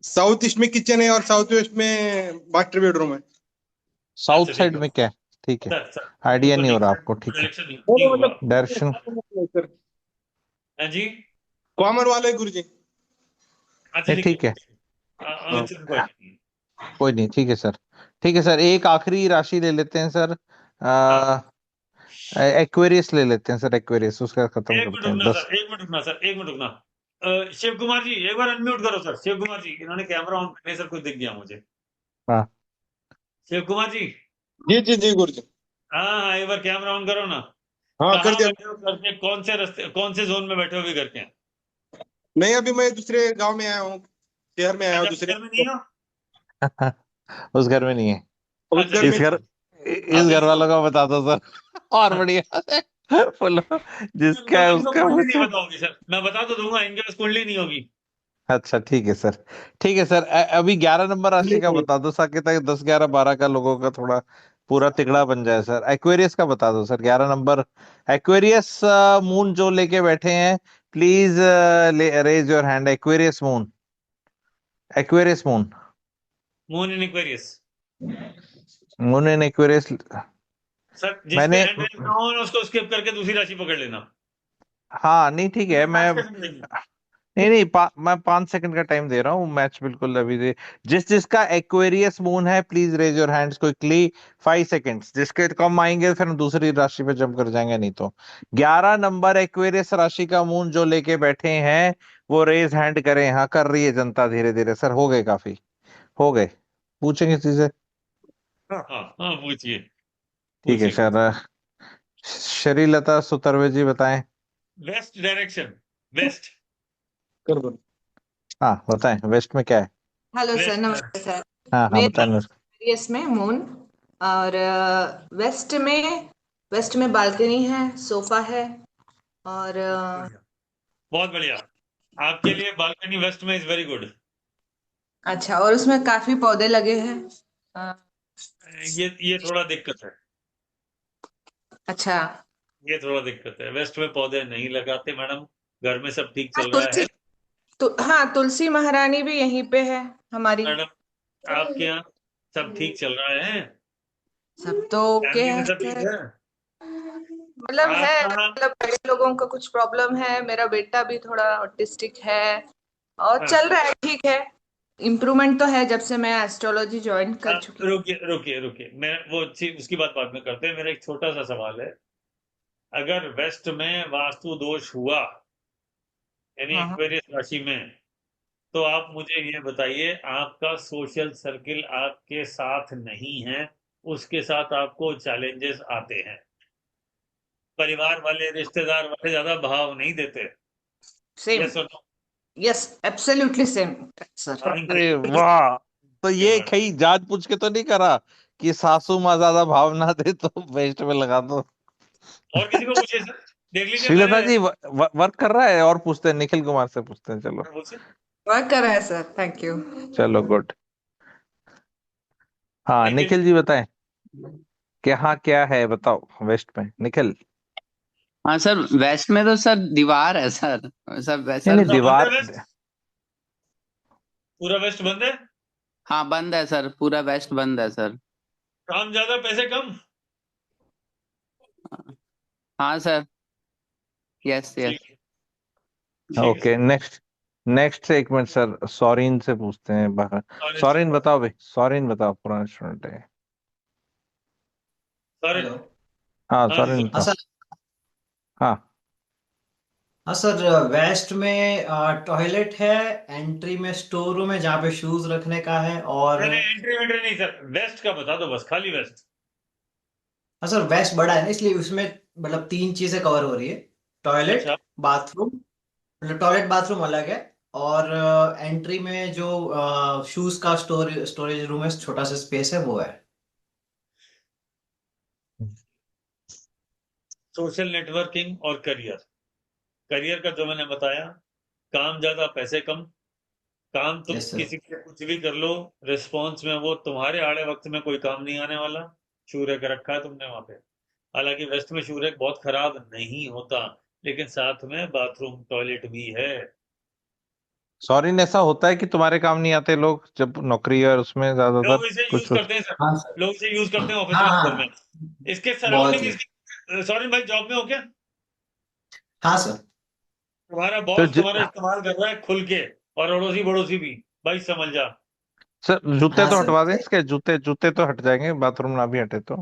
साउथ ईस्ट में किचन है और साउथ वेस्ट में मास्टर बेडरूम है। साउथ अच्छा ठीक साइड है में क्या है? ठीक है, सर, सर आइडिया उनको नहीं हो रहा ठीक आपको, ठीक है। डायरेक्शन नहीं नहीं, नहीं होगा। मतलब डायरेक्शन। सर हाँ जी, कॉमन वाला है गुरुजी। अच्छा नहीं, ठीक है, ठीक है, अमित सर कोई नहीं। कोई नहीं, ठीक है सर। ठीक है सर, एक आखिरी राशि ले लेते हैं सर। हाँ, एक्वेरियस ले लेते हैं सर, एक्वेरियस उसका खत्म एक मिनट करते हैं रुकना 10। सर, एक मिनट रुकना सर, एक मिनट रुकना। शिव कुमार जी एक बार अनम्यूट करो सर, शिव कुमार जी, इन्होंने कैमरा ऑन करने सर, कुछ दिख गया मुझे। हाँ शिव कुमार जी, जी जी जी गुरुजी। हाँ हाँ, एक बार कैमरा ऑन करो ना। हाँ कर कहाँ दिया। बैठे हो घर के, कौन से रास्ते, कौन से जोन में बैठे हो अभी घर के? नहीं अभी मैं दूसरे गांव में आया हूँ, शहर में आया हूँ अच्छा, दूसरे। घर में नहीं हो? उस घर में नहीं है। उस अच्छा घर ठीक इस में। है, घर, इस अब घर इसको, वालों का बता दो सर। और बढ़िया। बोलो, जिसका है इनको उसका कुंडली नहीं पूछो। बताओगी सर, मैं बता तो दूंगा, इनके पास कुंडली नहीं होगी। अच्छा ठीक है सर। ठीक है सर, अभी 11 नंबर राशि का बता दो ताकि 10, 11, 12 का लोगों का थोड़ा पूरा तिगड़ा बन जाए सर। एक्वेरियस का बता दो सर, 11 नंबर। एक्वेरियस मून जो लेके बैठे हैं, please raise your hand. Aquarius moon, Aquarius moon, moon in Aquarius. Moon in Aquarius. Sir जिस पे मैंने, एंड ना हो ना, उसको स्किप करके दूसरी राशि पकड़ लेना। हाँ नहीं ठीक है, मैं, मैच कैसे मिलेगी? नहीं नहीं, मैं 5 सेकंड का टाइम दे रहा हूँ, मैच बिल्कुल अभी दे। जिसका एक्वेरियस मून है, please raise your hands quickly. 5 seconds, जिसके कम आएंगे फिर हम दूसरी राशि पे जंप कर जाएंगे, नहीं तो। 11 नंबर एक्वेरियस राशि का मून जो लेके बैठे हैं, वो रेज हैंड करें। हाँ, कर रही है जनता धीरे धीरे सर, हो गए काफी, हो गए। पूछेंगे चीजें। हाँ हाँ हाँ, पूछिए ठीक है पूछिए सर। पूछिए। श्रीलता सुतरवे जी बताएं। वेस्ट डायरेक्शन, वेस्ट, कर दो। हाँ बताएं, वेस्ट में क्या है? हेलो सर, वेस्ट नमस्ते सर। हाँ हाँ, मेरा बताएं। एक्वेरियस में मून। और वेस्ट में बालकनी है, सोफा है। और बढ़िया, बहुत बढ़िया। आपके लिए बालकनी वेस्ट में इज वेरी गुड। अच्छा, और उसमें काफी पौधे लगे हैं। अ, ये थोड़ा दिक्कत है, अच्छा। ये थोड़ा दिक्कत है, वेस्ट में पौधे नहीं लगाते मैडम। घर में सब ठीक हाँ चल रहा है तुलसी, हाँ तुलसी महारानी भी यहीं पे है हमारी। मैडम। आपके यहाँ सब ठीक चल रहा है, सब तो ओके फैमिली में है सब ठीक सर। है। मतलब है, आपका मतलब बड़े लोगों का कुछ प्रॉब्लम है, मेरा बेटा भी थोड़ा ऑटिस्टिक है, और हाँ, चल रहा है, ठीक है। इम्प्रूवमेंट तो है जब से मैं एस्ट्रोलॉजी ज्वाइन कर चुकी हूँ। रुकिए रुकिए रुकिए, मैं वो उसकी बात बाद में करते हैं। मेरा एक छोटा सा सवाल है, अगर वेस्ट में वास्तु दोष हुआ, यानी हाँ हाँ। एक्वेरियस राशि में, तो आप मुझे ये बताइए, आपका सोशल सर्किल आपके साथ नहीं है, उसके साथ आपको चैलेंजेस आते हैं, परिवार वाले रिश्तेदार वाले ज्यादा भाव नहीं देते। सेम। यस और no? Yes, absolutely same sir. Thank अरे यू। वाह। तो ये धन्यवाद। कहीं जांच पूछ के तो नहीं करा कि सासू माँ ज्यादा भाव ना दे तो वेस्ट में लगा दो? और किसी को पूछिए सर, देख लीजिए श्रीलता मैंने। जी वर्क कर रहा है, और पूछते हैं, निखिल कुमार से पूछते हैं, चलो। पूछिए। वर्क कर रहा है सर, थैंक यू। चलो गुड। हाँ निखिल निखिल जी बताएं, क्या क्या है बताओ वेस्ट में, निखिल। हाँ सर, वेस्ट में तो सर दीवार है सर। सर नहीं सर नहीं, पूरा बंद है दीवार। वेस्ट, पूरा वेस्ट बंद है। हाँ बंद है सर, पूरा वेस्ट बंद है सर। काम ज्यादा पैसे कम। हाँ सर, यस यस। ठीक है, ठीक है ओके सर। नेक्स्ट। नेक्स्ट से एक मिनट सर, सौरीन से पूछते हैं बाहर। और सौरीन बताओ भाई, सौरीन बताओ, पुराना स्टूडेंट है। सॉरी। हेलो। हाँ हाँ जी सौरीन सर। हाँ बताओ। सर। हाँ। हाँ सर, वेस्ट में टॉयलेट है, एंट्री में स्टोर रूम है जहाँ पे शूज रखने का है, और नहीं नहीं, एंट्री वेंट्री नहीं सर, वेस्ट का बता दो बस, खाली वेस्ट। हाँ सर वेस्ट बड़ा है ना, इसलिए उसमें मतलब 3 चीजें कवर हो रही है। टॉयलेट, अच्छा, बाथरूम, मतलब टॉयलेट बाथरूम अलग है, और एंट्री में जो शूज का स्टोरेज रूम है, छोटा सा स्पेस है, वो है। सोशल नेटवर्किंग और करियर। करियर का जो मैंने बताया, काम ज्यादा पैसे कम। काम तुम यस सर। किसी के कुछ भी कर लो, रिस्पॉन्स में वो तुम्हारे आड़े वक्त में कोई काम नहीं आने वाला। शूर्य का रखा है तुमने वहां पे। हालांकि वेस्ट में शूर्य बहुत खराब नहीं होता, लेकिन साथ में बाथरूम टॉयलेट भी है। सौरीन ऐसा होता है कि तुम्हारे काम नहीं आते लोग जब नौकरी है, और उसमें ज्यादातर लोग इसे यूज कुछ कुछ। करते हैं सर, हाँ सर। लोग इसे यूज करते हैं ऑफिस हाँ के अंदर में। हाँ, इसके बहुत सराउंडिंग ही। इसकी। सॉरी भाई, जॉब में हो क्या? हाँ सर। तुम्हारा तो बॉस तुम्हारा इस्तेमाल कर रहा है खुल के, और अड़ोसी बड़ोसी भी। भाई समझ जा। सर जूते हाँ तो सर। हटवा दें इसके, जूते जूते तो हट जाएंगे, बाथरूम ना भी हटे तो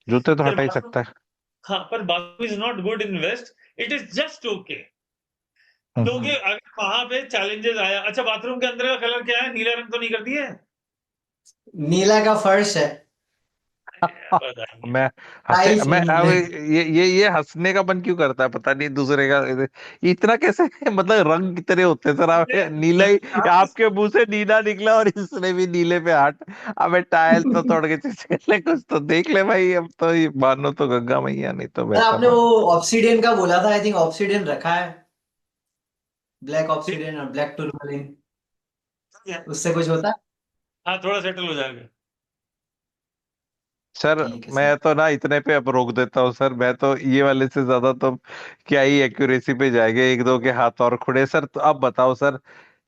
जूते तो सर हटा ही बाथरूम, सकता है। हाँ पर bathroom is not good in west, it is just okay. क्योंकि हम्म। अगर वहां पे चैलेंजेस आया। अच्छा, बाथरूम के अंदर का कलर क्या है? नीला रंग तो नहीं कर दिए? नीला का फर्श है, बताइए। मैं टाइल्स मैं नहीं अब है। ये हंसने का मन क्यों करता है पता नहीं, दूसरे का इतना कैसे मतलब रंग कितने होते हैं सर, आप अरे, नीला ही, आप आपके मुंह से नीला निकला और इसने भी नीले पे हाथ। अबे टाइल तो तोड़ के चीज ले, कुछ तो देख ले भाई, अब तो ये मानो तो गंगा मैया, नहीं तो सर वैसा आपने वो मानो। ऑब्सीडियन का बोला था, आई थिंक ऑब्सीडियन रखा है, ब्लैक ठीक ऑब्सीडियन और ब्लैक टूरमलिन, है। उससे कुछ होता है? हाँ, थोड़ा सेटल हो जाएगा। सर ठीक है सर। मैं तो ना इतने पे अब रोक देता हूँ सर, मैं तो ये वाले से ज्यादा तो क्या ही एक्यूरेसी पे जाएंगे, एक दो के हाथ और खुड़े सर। तो अब बताओ सर,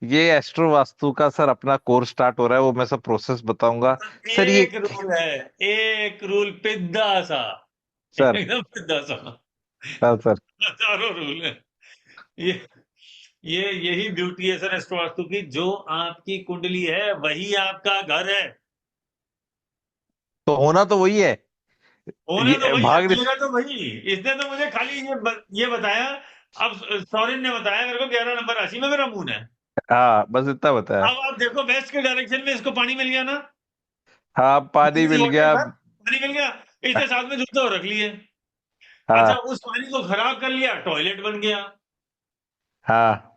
ये एस्ट्रो वास्तु का सर अपना कोर्स स्टार्ट हो रहा है, वो मैं सब प्रोसेस बताऊंगा सर। ये एक रूल है, एक रूल पिद्दा सा, सर। एकदम पिद्दा सा। हाँ सर। हजारों रूल है। ये यही ब्यूटी है सर एस्ट्रो वास्तु की, जो आपकी कुंडली है वही आपका घर है। तो होना तो वही है, होना तो ये वही है, भाग नहीं। मिलेगा तो वही। इसने तो मुझे खाली ये बताया। अब सौरिन ने बताया मेरे को 11 नंबर राशि में मेरा मून है। हाँ बस इतना बताया। अब आप देखो, वेस्ट के डायरेक्शन में इसको पानी मिल गया ना। हाँ पानी मिल वाटर गया। सर, पानी मिल गया। इसने साथ में जूते और रख लिए। अच्छा, हाँ उस पानी को खराब कर लिया, टॉयलेट बन गया। हाँ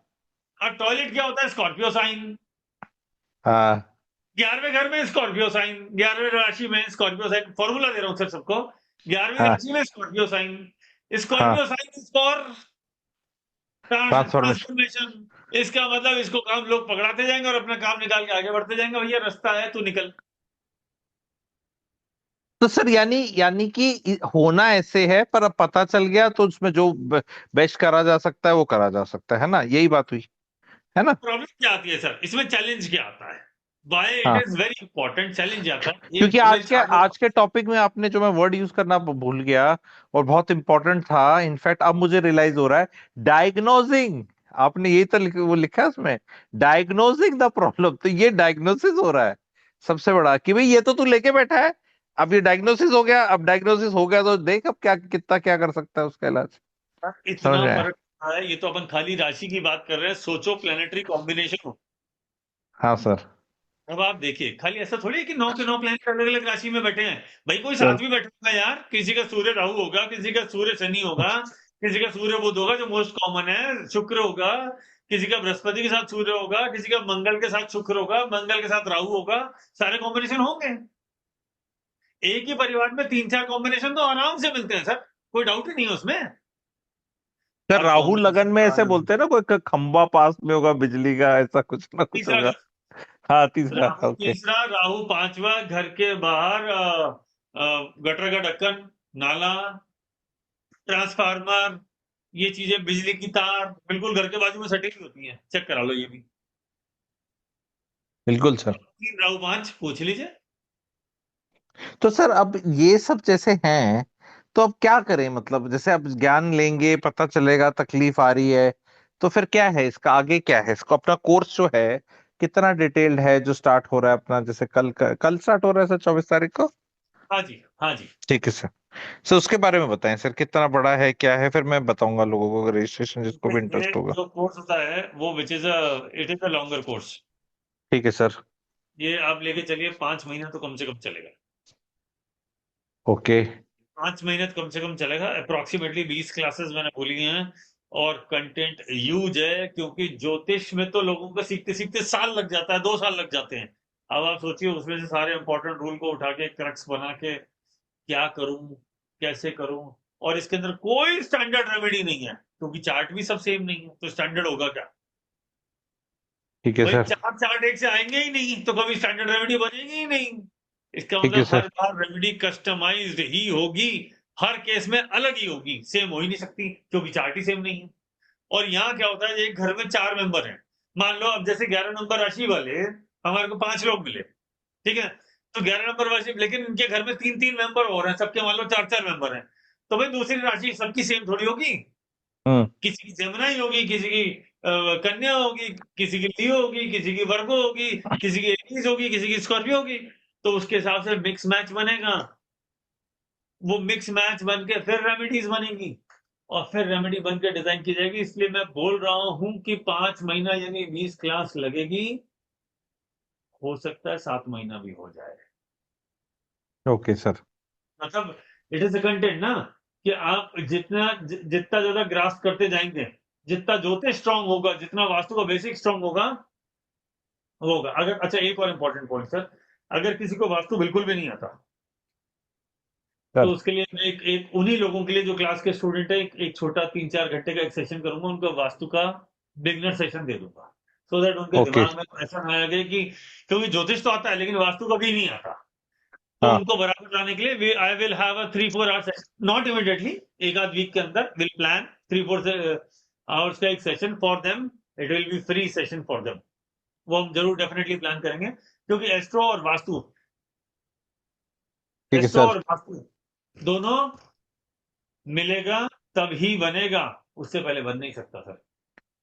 अब टॉयलेट क्या होता है? Scorpio sign. हाँ 11वें घर में स्कॉर्पियो साइन, 11वें राशि में स्कॉर्पियो साइन, फॉर्मूला दे रहा हूं सर सबको। 11वें हाँ राशि में स्कॉर्पियो साइन, हाँ Scorpio sign is for transformation. Transformation. इसका मतलब इसको काम लोग पकड़ाते जाएंगे और अपना काम निकाल के आगे बढ़ते जाएंगे, भैया रास्ता है तू निकल। तो सर यानी यानी कि होना ऐसे है, पर अब पता चल गया तो उसमें जो बेस्ट करा जा सकता है वो करा जा सकता है ना, यही बात हुई है ना। प्रॉब्लम क्या आती है सर इसमें, चैलेंज क्या आता है, वाई इट हाँ, इज वेरी इंपॉर्टेंट, चैलेंज आता है एक क्योंकि जगह चार लोग। आज के टॉपिक में आपने जो मैं वर्ड यूज करना भूल गया और बहुत इंपॉर्टेंट था, इनफैक्ट अब मुझे रियलाइज हो रहा है, डायग्नोजिंग। आपने ये तो वो लिखा है उसमें, डायग्नोजिंग द प्रॉब्लम। तो ये डायग्नोसिस हो रहा है सबसे बड़ा, कि भाई ये तो तू लेके बैठा है, अब ये डायग्नोसिस हो गया, अब डायग्नोसिस हो गया तो देख अब क्या कितना क्या कर सकता है उसका इलाज। समझ इतना रहे हैं। फर्क है, ये तो अपन खाली राशि की बात कर रहे हैं, सोचो प्लेनेटरी कॉम्बिनेशन हो। हाँ सर। अब आप देखिए, खाली ऐसा थोड़ी है कि 9 के 9 प्लैनेट अलग अलग राशि में बैठे हैं, भाई कोई सर साथ भी बैठा होगा यार, किसी का सूर्य राहु होगा, किसी का सूर्य शनि होगा, किसी का सूर्य बुध होगा जो मोस्ट कॉमन है, शुक्र होगा, किसी का बृहस्पति के साथ सूर्य होगा, किसी का मंगल के साथ शुक्र होगा, मंगल के साथ राहु होगा, सारे कॉम्बिनेशन होंगे। एक ही परिवार में 3-4 कॉम्बिनेशन तो आराम से मिलते हैं सर, कोई डाउट ही नहीं है उसमें। सर, अब राहु लगन में ऐसे कॉम्बिनेशन बोलते हैं ना, कोई खंबा पास में होगा बिजली का, ऐसा कुछ ना कुछ तीसरा होगा। घर, हाँ, तीसरा, राहु ओके। तीसरा, राहु पांचवा, घर के बाहर गटर का ढक्कन, नाला, ट्रांसफार्मर, ये चीजें, बिजली की तार बिल्कुल घर के बाजू में सटी हुई होती हैं, चेक करा लो ये भी। बिल्कुल सर। 3 राहु 5 पूछ लीजिए। तो सर अब ये सब जैसे हैं, तो अब क्या करें, मतलब जैसे अब ज्ञान लेंगे पता चलेगा तकलीफ आ रही है, तो फिर क्या है इसका आगे, क्या है इसको अपना कोर्स जो है कितना डिटेल्ड है जो स्टार्ट हो रहा है अपना, जैसे कल स्टार्ट हो रहा है सर 24 तारीख को। हाँ जी, हाँ जी। ठीक है सर। सर उसके बारे में बताएं सर, कितना बड़ा है क्या है, फिर मैं बताऊंगा लोगों को रजिस्ट्रेशन जिसको भी ये इंटरेस्ट होगा। जो कोर्स होता है वो which is it is a longer course. ठीक है सर। ये आप लेके चलिए 5 महीना तो कम से कम चलेगा, ओके। 5 महीने तो कम से कम चलेगा। अप्रोक्सीमेटली 20 क्लासेस मैंने बोली हैं, और कंटेंट ह्यूज है, क्योंकि ज्योतिष में तो लोगों को सीखते सीखते साल लग जाता है, 2 साल लग जाते हैं। अब आप सोचिए उसमें से सारे इंपॉर्टेंट रूल को उठा के क्रक्स बना के क्या करूं, कैसे करूं, और इसके अंदर कोई स्टैंडर्ड रेमेडी नहीं है, क्योंकि चार्ट भी सब सेम नहीं है, तो स्टैंडर्ड होगा क्या? ठीक है भाई सर। 4 चार्ट एक से आएंगे ही नहीं, तो कभी स्टैंडर्ड रेमेडी बनेगी ही नहीं। इसका ठीक है मतलब हर सर। बार रेमेडी कस्टमाइज्ड ही होगी, हर केस में अलग ही होगी, सेम हो ही नहीं सकती, क्योंकि चार्ट ही सेम नहीं है। और यहाँ क्या होता है, एक घर में 4 मेंबर हैं, मान लो अब जैसे 11 नंबर राशि वाले हमारे को 5 लोग मिले, ठीक है, तो 11 नंबर राशि, लेकिन इनके घर में 3-3 मेंबर और हैं, सबके मान लो 4-4 मेंबर हैं, तो भाई दूसरी राशि सबकी सेम थोड़ी होगी, हम्म। किसी की जमुनाई होगी, किसी की कन्या होगी, किसी की लियो होगी, किसी की वर्गो होगी, किसी की एरीज होगी, किसी की स्कॉर्पियो होगी, तो उसके हिसाब से मिक्स मैच बनेगा, वो मिक्स मैच बन के फिर रेमेडीज बनेगी, और फिर रेमेडी बन के डिजाइन की जाएगी। इसलिए मैं बोल रहा हूं कि 5 महीना यानी 20 क्लास लगेगी, हो सकता है 7 महीना भी हो जाए। Okay sir. मतलब इट इज अ कंटेंट ना, कि आप जितना ज्यादा ग्रास्प करते जाएंगे, जितना ज्योतिष स्ट्रांग होगा, जितना वास्तु का बेसिक स्ट्रांग होगा, होगा। अगर अच्छा, एक और इंपॉर्टेंट पॉइंट सर, अगर किसी को वास्तु बिल्कुल भी नहीं आता, तो सर उसके लिए मैं एक उन्हीं लोगों के लिए जो क्लास के स्टूडेंट है, एक छोटा 3-4 घंटे का एक सेशन करूंगा, उनको वास्तु का बिगनर सेशन दे दूंगा, सो दैट उनके ओके। दिमाग में ऐसा ना आए कि, क्योंकि ज्योतिष तो आता है लेकिन वास्तु कभी नहीं आता, तो हाँ। उनको बराबर लाने के लिए I will have a 3-4 hours, not immediately, एक आध वीक के अंदर विल प्लान 3-4 आवर्स का एक session for them, it will be free session for them, वो हम जरूर डेफिनेटली प्लान करेंगे, क्योंकि एस्ट्रो और वास्तु, ठीक है एस्ट्रो सर। और वास्तु दोनों मिलेगा तभी बनेगा, उससे पहले बन नहीं सकता सर।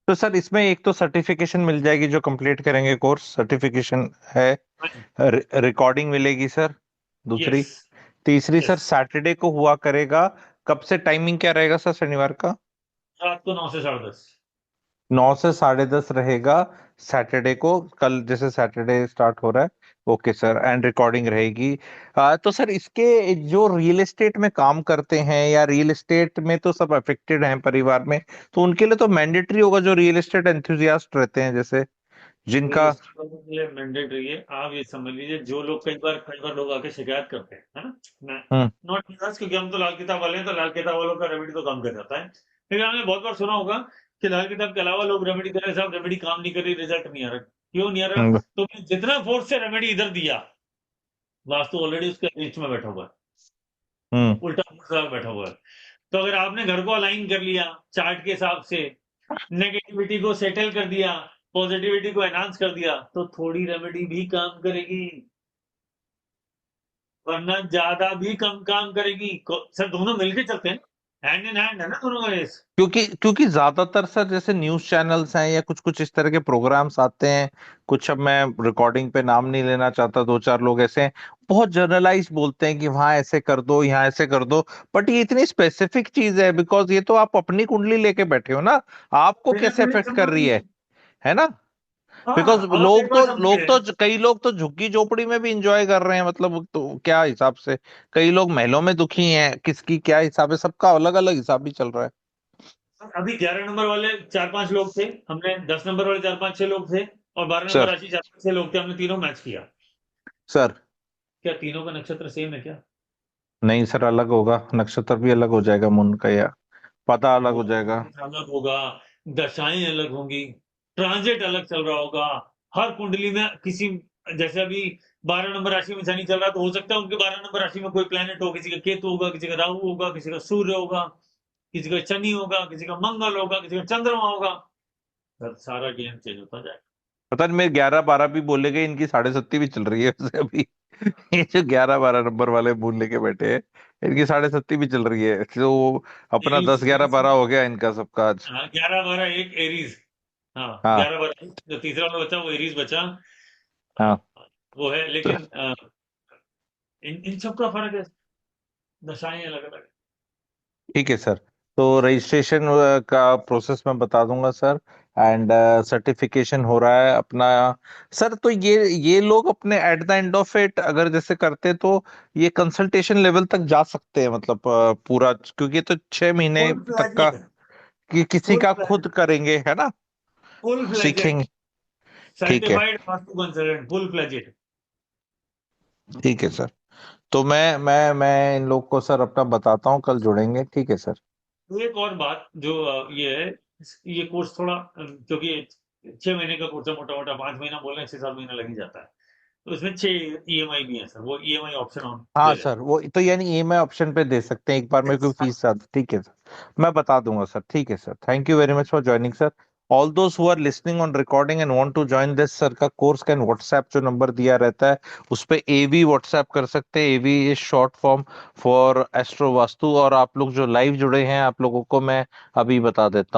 तो सर इसमें एक तो सर्टिफिकेशन मिल जाएगी जो कंप्लीट करेंगे कोर्स, सर्टिफिकेशन है। रिकॉर्डिंग मिलेगी सर, दूसरी। यस, तीसरी सर यस, सैटरडे को हुआ करेगा, कब से टाइमिंग क्या रहेगा सर शनिवार का। रात को 9 से 10:30। 9 से 10:30 रहेगा सैटरडे को, कल जैसे सैटरडे स्टार्ट हो रहा है। ओके सर, एंड रिकॉर्डिंग रहेगी। तो सर इसके जो रियल एस्टेट में काम करते हैं या रियल एस्टेट में तो सब अफेक्टेड हैं परिवार में, तो उनके लिए तो मैंडेटरी होगा जो रियल एस्टेट एंथुजियास्ट रहते हैं जैसे, जिनका ये मैंडेटरी है। आप ये समझ लीजिए, जो लोग कई बार लोग आके शिकायत करते हैं, है ना, मैं नॉट बिकॉज क्योंकि हम तो लाल किताब वाले हैं, तो लाल किताब वालों का रेमेडी तो काम कर जाता है। लेकिन आपने बहुत बार सुना होगा कि लाल किताब के अलावा लोग रेमेडी कर रहे हैं, साहब रेमेडी काम नहीं कर रही, रिजल्ट नहीं आ रहा। क्यों नहीं आ रहा? तो जितना फोर्स से रेमेडी इधर दिया, वास्तु ऑलरेडी उसके बीच में बैठा हुआ है, उल्टा बैठा हुआ है। तो अगर आपने घर को अलाइन कर लिया चार्ट के हिसाब से, नेगेटिविटी को सेटल कर दिया, पॉजिटिविटी को एनहांस कर दिया, तो थोड़ी रेमेडी भी काम करेगी, वरना ज्यादा भी कम काम करेगी। सर दोनों मिलके चलते हैं, हैंड इन हैंड है ना दोनों का रेस। क्योंकि ज्यादातर सर जैसे न्यूज चैनल्स हैं या कुछ कुछ इस तरह के प्रोग्राम्स आते हैं, कुछ, अब मैं रिकॉर्डिंग पे नाम नहीं लेना चाहता, दो चार लोग ऐसे हैं, बहुत जनरलाइज बोलते हैं कि वहां ऐसे कर दो, यहाँ ऐसे कर दो। बट ये इतनी स्पेसिफिक चीज है, बिकॉज ये तो आप अपनी कुंडली लेके बैठे हो ना, आपको कैसे अफेक्ट कर रही है ना? बिकॉज कई लोग तो झुग्गी झोपड़ी में भी इंजॉय कर रहे हैं, मतलब तो क्या हिसाब से, कई लोग महलों में दुखी हैं, किसकी क्या हिसाब है, सबका अलग अलग हिसाब भी चल रहा है। अभी 11 नंबर वाले 4-5 लोग थे, हमने 10 नंबर वाले 4-5-6 लोग थे, और 12 नंबर राशि 4-5-6 लोग थे, हमने तीनों मैच किया। सर क्या तीनों का नक्षत्र सेम है क्या? नहीं सर, अलग होगा, नक्षत्र भी अलग हो जाएगा, मून का या पता अलग हो जाएगा, अलग होगा, दशाएं अलग होंगी, ट्रांजिट अलग चल रहा होगा। हर कुंडली में किसी, जैसे अभी 12 नंबर राशि में शनि चल रहा है, तो हो सकता है उनके 12 नंबर राशि में कोई प्लेनेट हो, किसी का केतु होगा, किसी का राहु होगा, किसी का सूर्य होगा, किसी का शनि होगा, किसी का मंगल होगा, किसी का चंद्रमा होगा। सारा गेम चेंज होता जाएगा। पता नहीं, मेरे 11-12 भी बोले गए, इनकी 7.5 भी चल रही है वैसे अभी। ये जो 11-12 नंबर वाले मून लेके बैठे हैं, इनकी 7.5 भी चल रही है, तो अपना 10-11-12 हो गया इनका सबका आज। 11-12 एक एरीज, हाँ हाँ 11-12 जो तीसरा वाला बचा वो एरीज बचा, हाँ वो है। लेकिन इन सब का फर्क है, दशाएं अलग अलग। ठीक है सर, तो रजिस्ट्रेशन का प्रोसेस मैं बता दूंगा सर, एंड सर्टिफिकेशन हो रहा है अपना। सर तो ये लोग अपने at the end of it अगर जैसे करते, तो ये कंसल्टेशन लेवल तक जा सकते हैं, मतलब पूरा, क्योंकि तो 6 महीने तक का कि किसी का खुद करेंगे, है ना, फुल सीखेंगे। ठीक है, certified vastu consultant, full fledged. ठीक है सर, तो मैं इन लोग को सर अपना बताता हूँ, कल जुड़ेंगे, ठीक है सर। एक और बात जो ये है, ये कोर्स थोड़ा, क्योंकि 6 महीने का कोर्स है, मोटा मोटा 5 महीना बोल रहे हैं, 6-7 महीना लग ही जाता है, तो इसमें 6 ईएमआई भी है सर, वो ईएमआई ऑप्शन ऑन हाँ दे सर, वो तो यानी ईएमआई ऑप्शन पे दे सकते हैं एक बार में, कोई फीस ज्यादा, ठीक है सर, मैं बता दूंगा सर, ठीक है sir, thank you very much for joining sir. All those who are listening on recording and want to join this sir का कोर्स कैन व्हाट्सएप, जो नंबर दिया रहता है उस पे एवी व्हाट्सएप कर सकते हैं, AV is short form for astro vastu. और आप लोग जो लाइव जुड़े हैं, आप लोगों को मैं अभी बता देता हूँ।